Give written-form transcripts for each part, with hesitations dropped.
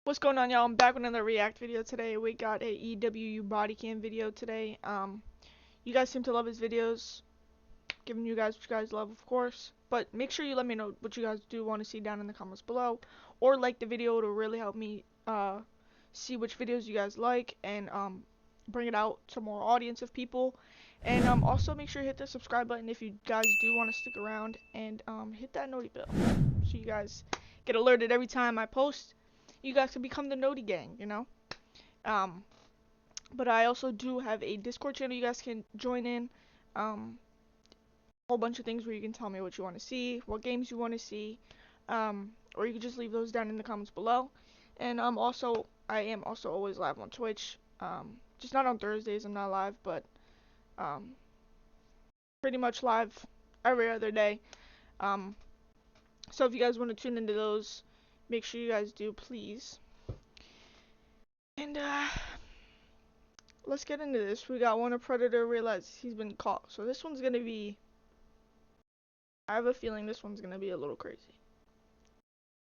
What's going on, y'all? I'm back with another React video today. We got a EWU body cam video today. You guys seem to love his videos. Giving you guys what you guys love, of course. But make sure you let me know what you guys do want to see down in the comments below, or like the video to really help me see which videos you guys like and bring it out to more audience of people. And also make sure you hit the subscribe button if you guys do want to stick around, and hit that noti bell so you guys get alerted every time I post. You guys can become the Noti Gang, you know. Um, but I also do have a Discord channel you guys can join in. A whole bunch of things where you can tell me what you want to see, what games you want to see, or you can just leave those down in the comments below. And I am also always live on Twitch. Just not on Thursdays. I'm not live, but um, pretty much live every other day. Um, so if you guys want to tune into those, make sure you guys do, please. And let's get into this. We got one, a predator realizes he's been caught. So this one's gonna be, I have a feeling this one's gonna be a little crazy.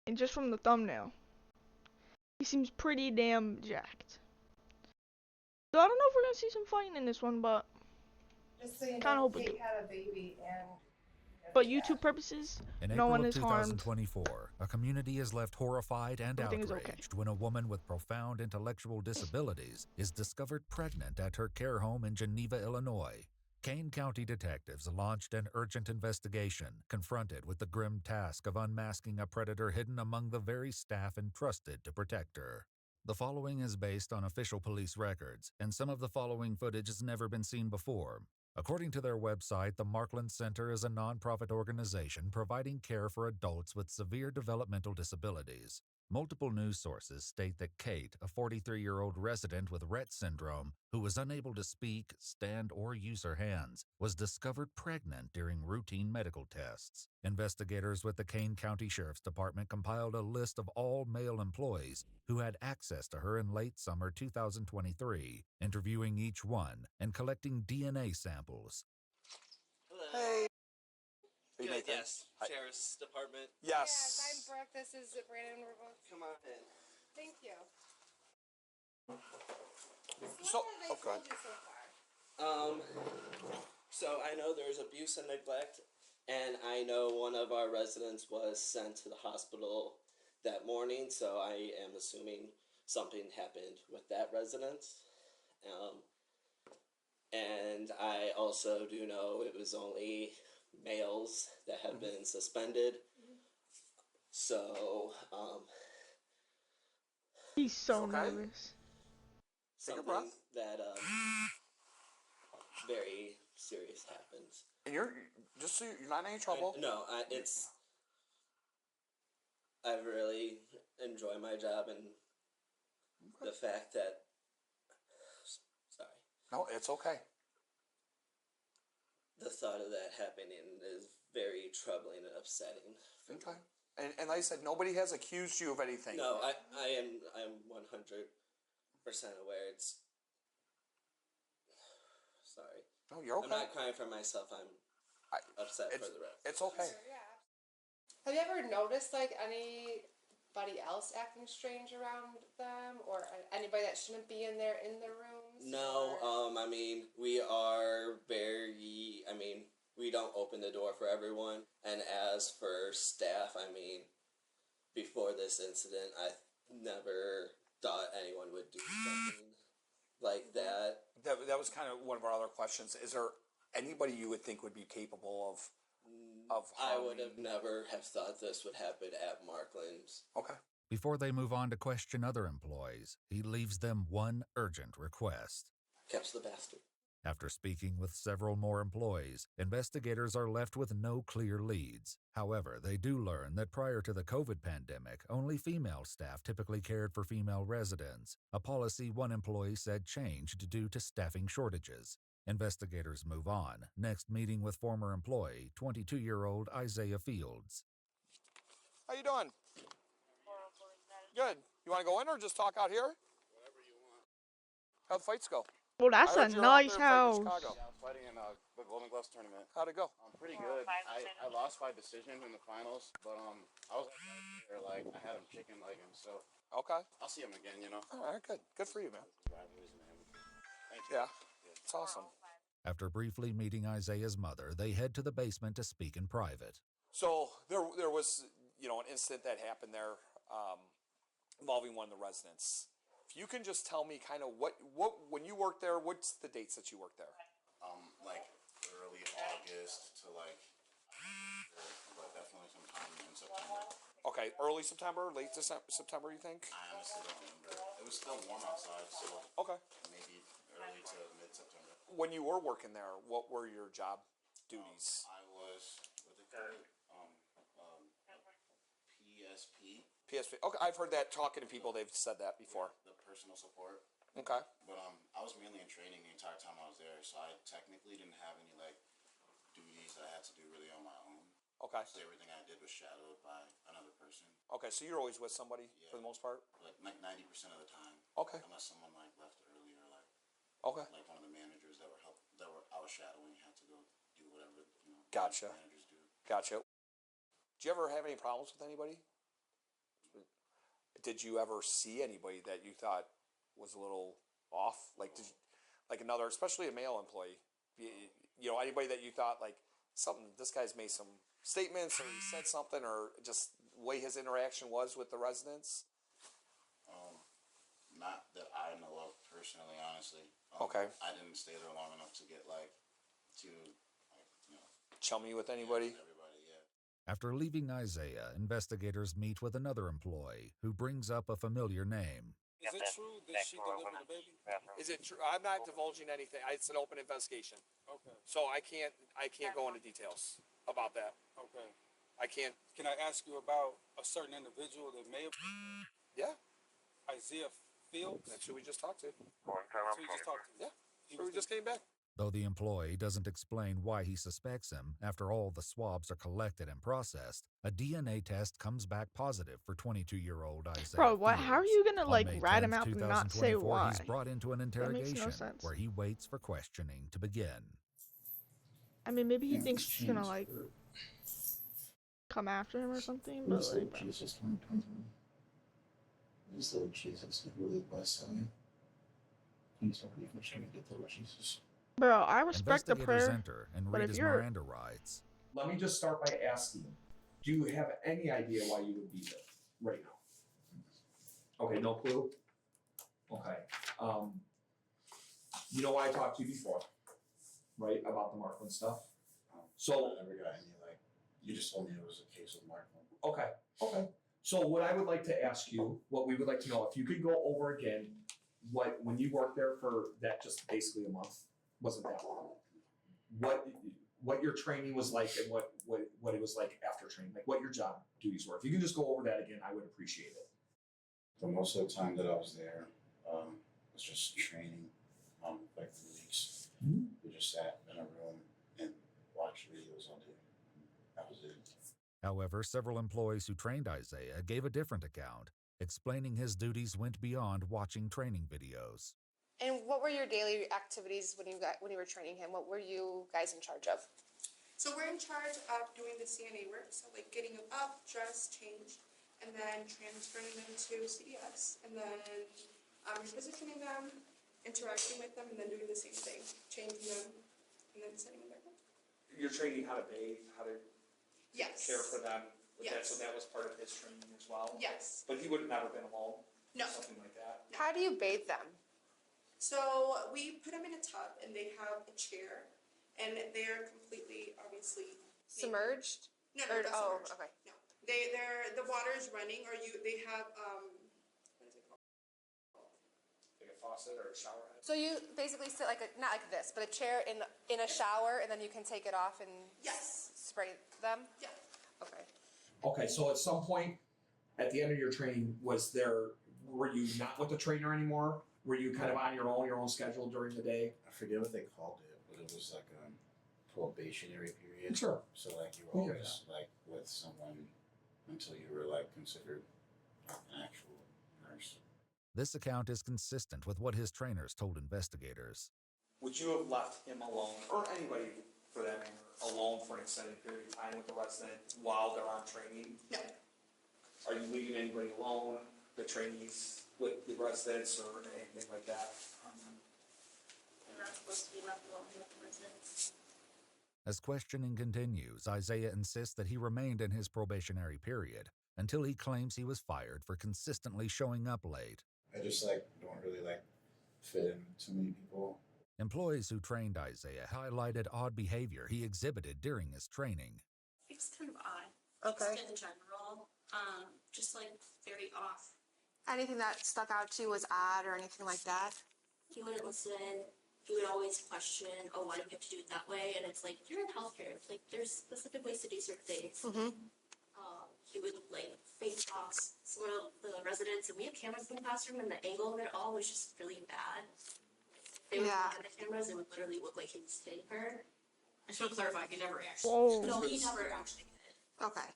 And just from the thumbnail, he seems pretty damn jacked. So I don't know if we're gonna see some fighting in this one, but Just so you kind of know, hope we do. Kate had a baby and But YouTube purposes, In no April one of is harmed. 2024, a community is left horrified and Everything is outraged okay. when a woman with profound intellectual disabilities is discovered pregnant at her care home in Geneva, Illinois. Kane County detectives launched an urgent investigation, confronted with the grim task of unmasking a predator hidden among the very staff entrusted to protect her. The following is based on official police records, and some of the following footage has never been seen before. According to their website, the Markland Center is a nonprofit organization providing care for adults with severe developmental disabilities. Multiple news sources state that Kate, a 43-year-old resident with Rett syndrome, who was unable to speak, stand, or use her hands, was discovered pregnant during routine medical tests. Investigators with the Kane County Sheriff's Department compiled a list of all male employees who had access to her in late summer 2023, interviewing each one and collecting DNA samples. Hello. Hey. Good, Nathan? yes. Hi. Sheriff's Department. Yes. I'm Brooke. This is Brandon. We're both. Come on in. Thank you. So, What have they oh, go told ahead. you so far? So I know there's abuse and neglect, and I know one of our residents was sent to the hospital that morning, so I am assuming something happened with that resident. And I also do know it was only males that have been suspended. So, He's so Okay. nervous. Take a something breath. that very serious happens. And you're just so you're not in any trouble. No, it's. I really enjoy my job, and the fact that. Sorry. No, it's okay. The thought of that happening is very troubling and upsetting. Okay. And like I said, nobody has accused you of anything. No, I'm 100% aware. It's. Sorry. No, you're okay. I'm not crying for myself. I'm upset for the rest. It's okay. Sure, yeah. Have you ever noticed like anybody else acting strange around them, or anybody that shouldn't be in their rooms? No, or... I mean, we are very, I mean, we don't open the door for everyone. And as for staff, I mean, before this incident, I never thought anyone would do something like that. That was kind of one of our other questions. Is there anybody you would think would be capable of I harming? would have never have thought this would happen at Markland's. Okay. Before they move on to question other employees, he leaves them one urgent request. Catch the bastard. After speaking with several more employees, investigators are left with no clear leads. However, they do learn that prior to the COVID pandemic, only female staff typically cared for female residents, a policy one employee said changed due to staffing shortages. Investigators move on, next meeting with former employee, 22-year-old Isaiah Fields. How you doing? Good. You want to go in or just talk out here? Whatever you want. How'd the fights go? Well, that's I a heard you're out nice there fighting in house. Chicago. Yeah, I was fighting in the Golden Gloves tournament. How'd it go? Pretty good. I lost by decision in the finals, but I was there, like I had him chicken legging, so Okay. I'll see him again. You know. All right, good. Good for you, man. Rivalries and everything. Thank you. Yeah, it's awesome. After briefly meeting Isaiah's mother, they head to the basement to speak in private. So there was, an incident that happened there involving one of the residents. If you can just tell me kind of what when you worked there, what's the dates that you worked there? Like early August to like, but definitely sometime in September. Okay, early September, late September, you think? I honestly don't remember. It was still warm outside, so Okay. maybe early to mid-September. When you were working there, what were your job duties? I was what they call it, PSP, PSP. Okay, I've heard that talking to people. They've said that before. the personal support. Okay. But I was mainly in training the entire time I was there, so I technically didn't have any like duties that I had to do really on my own. Okay. So everything I did was shadowed by another person, Okay, so you're always with somebody for the most part? like 90% of the time. Okay. Unless someone like left early or like Okay. one of the managers that were I was shadowing had to go do whatever Gotcha. managers do. Gotcha. Did you ever have any problems with anybody? Did you ever see anybody that you thought was a little off? Like, like another, especially a male employee, anybody that you thought like this guy's made some statements or he said something or just the way his interaction was with the residents? Not that I know of personally, honestly. Okay. I didn't stay there long enough to get Chummy with anybody? everybody. Yeah. After leaving Isaiah, investigators meet with another employee who brings up a familiar name. Is it true that she delivered the baby? Is it true? I'm not divulging anything. It's an open investigation, Okay, so I can't go into details about that. okay. I can't. Can I ask you about a certain individual that may have Yeah, Isaiah Fields? that's who we just talked to. So you just talked to me. Yeah, so we just came back. Though the employee doesn't explain why he suspects him after all the swabs are collected and processed, a DNA test comes back positive for 22-year-old Isaiah. Bro, what? How are Fields. you gonna On like May rat him 10th, out and not say 2024, why? He's brought into an That makes interrogation no sense. where he waits for questioning to begin. I mean, maybe he thinks she's gonna like come after him or something, but It's like, like Jesus 2021. It's like Jesus is really blessed on. Please don't leave me trying to get to Jesus. bro, I respect the Investigators prayer. enter and but read if his you're- Miranda rights. Let me just start by asking, do you have any idea why you would be there right now? Okay, no clue? Okay, you know why I talked to you before, right, about the Markland stuff? So, I never got any you just told me it was a case of Markland. okay. So what I would like to ask you, what we would like to know, if you could go over again, when you worked there for that just basically a month, wasn't that long? What your training was like and what it was like after training, like what your job duties were. If you can just go over that again, I would appreciate it. For most of the time that I was there, was just training, like 3 weeks. Mhm. We just sat in a room and watched videos all day. That was it. However, several employees who trained Isaiah gave a different account, explaining his duties went beyond watching training videos. And what were your daily activities when you were training him? What were you guys in charge of? So we're in charge of doing the CNA work, so like getting them up, dressed, changed, and then transferring them to CDS, and then repositioning them, interacting with them, and then doing the same thing, changing them, and then sending them back home. You're training how to bathe, how to Yes. care for them. Yes. So that was part of his training as well. Yes. But he would have never been alone. No. Something like that. How do you bathe them? So we put them in a tub, and they have a chair, and they are completely, obviously, Submerged? No, Or- not oh, submerged. okay. No, the water is running, or they have what is it called? Like a faucet or a shower head. So you basically sit like not like this, but a chair in a shower, and then you can take it off and Yes. spray them. Yeah. Okay. Okay, so at some point, at the end of your training, were you not with the trainer anymore? Were you kind of on your own schedule during the day? I forget what they called it, but it was like a probationary period. Sure. So like you were Yeah. always like with someone until you were like considered like an actual nurse. This account is consistent with what his trainers told investigators. Would you have left him alone, or anybody for that matter, alone for an extended period of time with the resident while they're on training? No. Are you leaving anybody alone, the trainees with the residents or anything like that? They're not supposed to be left alone with the residents. As questioning continues, Isaiah insists that he remained in his probationary period until he claims he was fired for consistently showing up late. I just don't really fit in with too many people. Employees who trained Isaiah highlighted odd behavior he exhibited during his training. It's kind of odd. Okay. Just in general, just like very off. Anything that stuck out to you was odd or anything like that? He wouldn't listen. He would always question, oh, why do we have to do it that way? And it's like, you're in healthcare. It's like, there's specific ways to do certain things. Mm-hmm. He would face toss some of the residents, and we have cameras in the classroom, and the angle of it all was just really bad. They would look at the cameras, it would literally look like he was hitting her. I should clarify, he never actually. Whoa. No, he never actually did. Okay.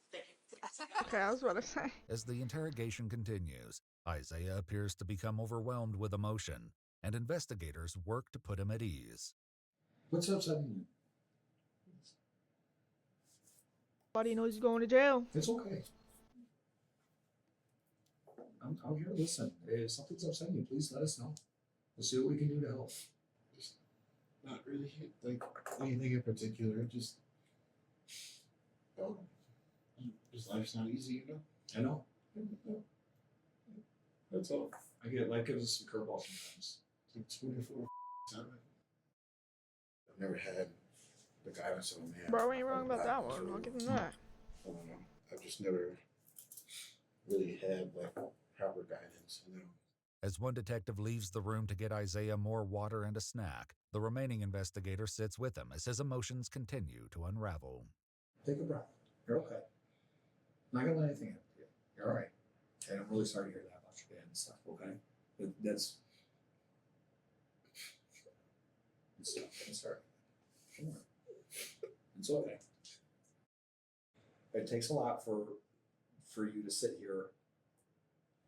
Okay, I was about to say. As the interrogation continues, Isaiah appears to become overwhelmed with emotion, and investigators work to put him at ease. What's upsetting you? Buddy knows he's going to jail. It's okay. I'm here to listen. If something's upsetting you, please let us know. We'll see what we can do to help. Just not really anything in particular. Just life's not easy, I know. That's all. I get life gives us some curveballs sometimes. It's 24/7. I've never had the guidance of a man. Bro, ain't wrong about that one. I'll give him that. I don't know. I've just never really had proper guidance, As one detective leaves the room to get Isaiah more water and a snack, the remaining investigator sits with him as his emotions continue to unravel. Take a breath. You're okay. I'm not gonna let anything happen to you. You're all right. And I'm really sorry to hear that about your dad and stuff. Okay, that's it's sorry. It's okay. It takes a lot for you to sit here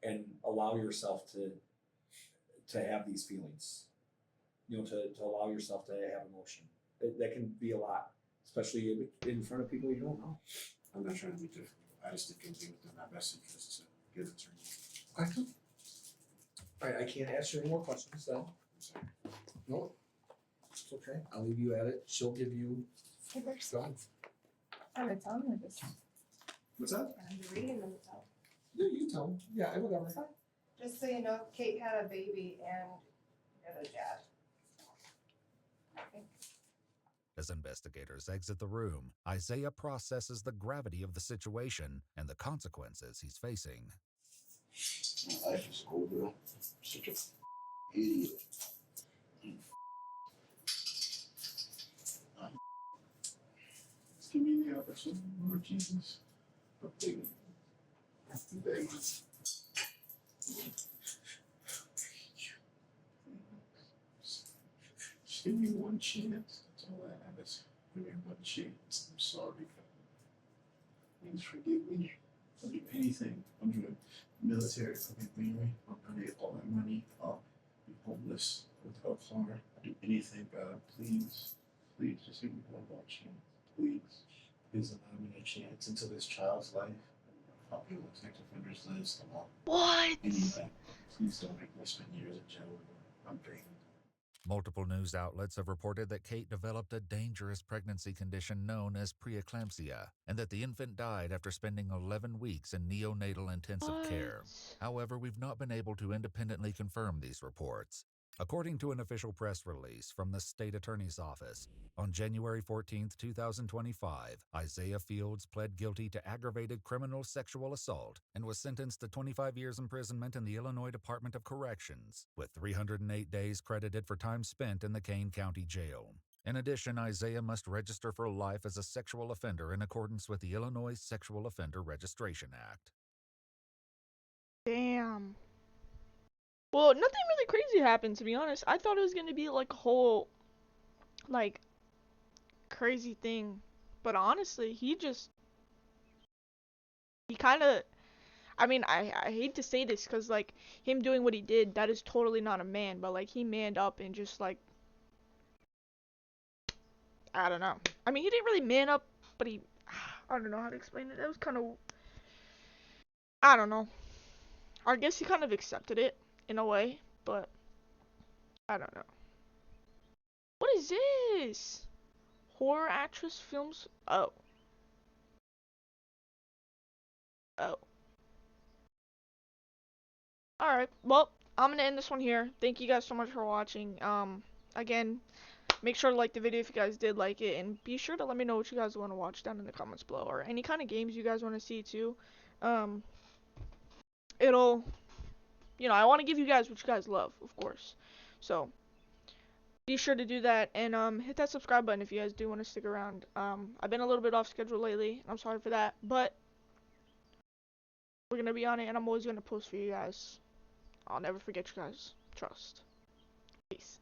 and allow yourself to have these feelings. You know, to allow yourself to have emotion. That can be a lot, especially in front of people you don't know. I'm not trying to be difficult. I just think it'll be within my best interest to get it turned. Okay. All right, I can't ask you any more questions then. I'm sorry. No, it's okay. I'll leave you at it. She'll give you. Go on. I'm gonna tell him this. What's that? I'm reading them out. Yeah, you tell him. Yeah, whatever. Just so you know, Kate had a baby and you're the dad. As investigators exit the room, Isaiah processes the gravity of the situation and the consequences he's facing. My life is over. Such a idiot. Just give me the opportunity, Lord Jesus. I'm begging. I'm begging. Just give me one chance. That's all I have is give me one chance. I'm sorry, God. Please forgive me. I'll do anything. I'll do it. Military fucking marry. I'll donate all my money. I'll be homeless without a car. I'll do anything, God. Please. Please just give me one more chance. Please. Please allow me a chance into this child's life. I'll be on the sex offenders list. What? Anything. Please don't make me spend years in jail. I'm begging. Multiple news outlets have reported that Kate developed a dangerous pregnancy condition known as preeclampsia, and that the infant died after spending 11 weeks in neonatal intensive care. However, we've not been able to independently confirm these reports. According to an official press release from the state attorney's office, on January 14, 2025, Isaiah Fields pled guilty to aggravated criminal sexual assault and was sentenced to 25 years imprisonment in the Illinois Department of Corrections, with 308 days credited for time spent in the Kane County Jail. In addition, Isaiah must register for life as a sexual offender in accordance with the Illinois Sexual Offender Registration Act. Damn. Well, nothing really crazy happened, to be honest. I thought it was gonna be like a whole, crazy thing. But honestly, he kinda, I mean, I hate to say this, because, like, him doing what he did, that is totally not a man, but, like, he manned up and just, like, I don't know. I mean, he didn't really man up, but he, I don't know how to explain it. It was kind of, I don't know. I guess he kind of accepted it, in a way, but, I don't know. What is this? Horror actress films? Oh. Oh. Alright, well, I'm gonna end this one here. Thank you guys so much for watching. Again, make sure to like the video if you guys did like it, and be sure to let me know what you guys want to watch down in the comments below, or any kind of games you guys want to see too. It'll, I want to give you guys what you guys love, of course. So, be sure to do that, and hit that subscribe button if you guys do want to stick around. I've been a little bit off schedule lately, and I'm sorry for that, but we're gonna be on it, and I'm always gonna post for you guys. I'll never forget you guys. Trust. Peace.